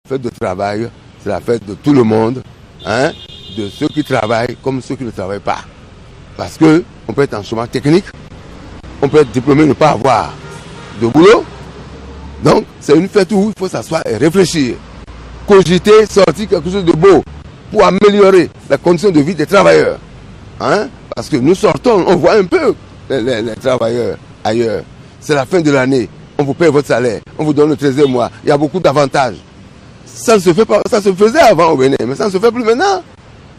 fête de travail, c'est la fête de tout le monde, hein, de ceux qui travaillent comme ceux qui ne travaillent pas. Parce que on peut être en chômage technique, on peut être diplômé, ne pas avoir de boulot. Donc, c'est une fête où il faut s'asseoir et réfléchir, cogiter, sortir quelque chose de beau pour améliorer la condition de vie des travailleurs. Hein? Parce que nous sortons, on voit un peu les travailleurs ailleurs. C'est la fin de l'année, on vous paye votre salaire, on vous donne le 13e mois, il y a beaucoup d'avantages. Ça ne se fait pas, ça se faisait avant au Bénin, mais ça ne se fait plus maintenant.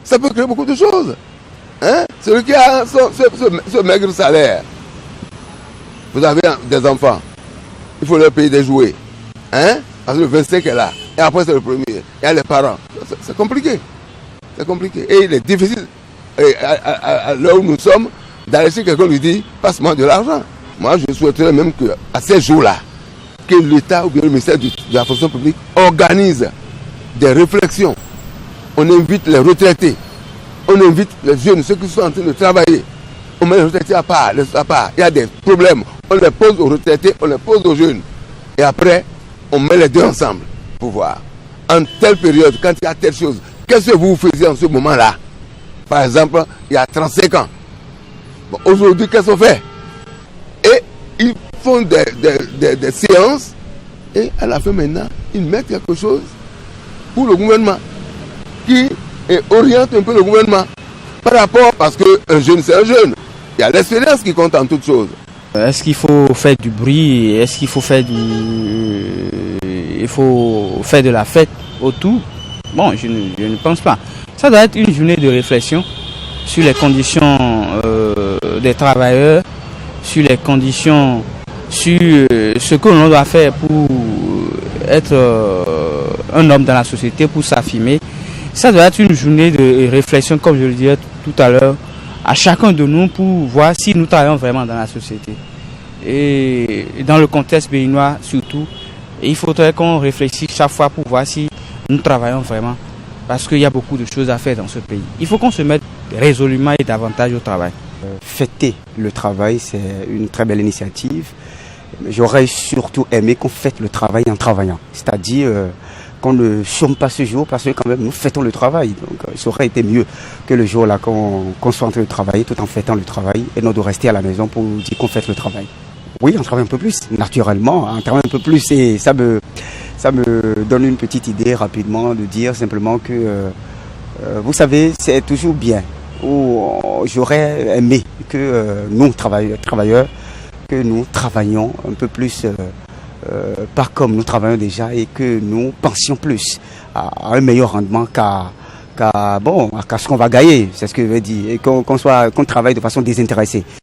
Ça peut créer beaucoup de choses. Hein? Celui qui a ce maigre salaire, vous avez des enfants, il faut leur payer des jouets. Hein? Parce que le 25 est là. Et après c'est le premier. Il y a les parents. C'est compliqué. C'est compliqué. Et il est difficile, à l'heure où nous sommes, d'aller chez quelqu'un lui dire, passe-moi de l'argent. Moi je souhaiterais même qu'à ces jours-là, que l'État ou bien le ministère de la fonction publique organise des réflexions. On invite les retraités. On invite les jeunes, ceux qui sont en train de travailler. On met les retraités à part. Il y a des problèmes. On les pose aux retraités, on les pose aux jeunes. Et après, on met les deux ensemble pour voir. En telle période, quand il y a telle chose, qu'est-ce que vous faisiez en ce moment-là? Par exemple, il y a 35 ans. Bon, aujourd'hui, qu'est-ce qu'on fait? Et ils font des séances. Et à la fin maintenant, ils mettent quelque chose pour le gouvernement qui oriente un peu le gouvernement par rapport, parce qu'un jeune c'est un jeune. Il y a l'expérience qui compte en toutes choses. Est-ce qu'il faut faire du bruit? Est-ce qu'il faut faire de la fête autour? Bon, je ne pense pas. Ça doit être une journée de réflexion sur les conditions des travailleurs, sur les conditions, sur ce que l'on doit faire pour être un homme dans la société, pour s'affirmer. Ça doit être une journée de réflexion, comme je le disais tout à l'heure, à chacun de nous pour voir si nous travaillons vraiment dans la société. Et dans le contexte béninois surtout, il faudrait qu'on réfléchisse chaque fois pour voir si nous travaillons vraiment. Parce qu'il y a beaucoup de choses à faire dans ce pays. Il faut qu'on se mette résolument et davantage au travail. Fêter le travail, c'est une très belle initiative. J'aurais surtout aimé qu'on fête le travail en travaillant. C'est-à-dire qu'on ne chôme pas ce jour parce que quand même nous fêtons le travail. Donc ça aurait été mieux que le jour là qu'on soit en train de travailler tout en fêtant le travail et non de rester à la maison pour dire qu'on fête le travail. Oui, on travaille un peu plus, naturellement, on travaille un peu plus et ça me donne une petite idée rapidement de dire simplement que, vous savez, c'est toujours bien. J'aurais aimé que nous, travailleurs, que nous travaillions un peu plus, pas comme nous travaillons déjà et que nous pensions plus à un meilleur rendement qu'à ce qu'on va gagner, c'est ce que je veux dire, et qu'on travaille de façon désintéressée.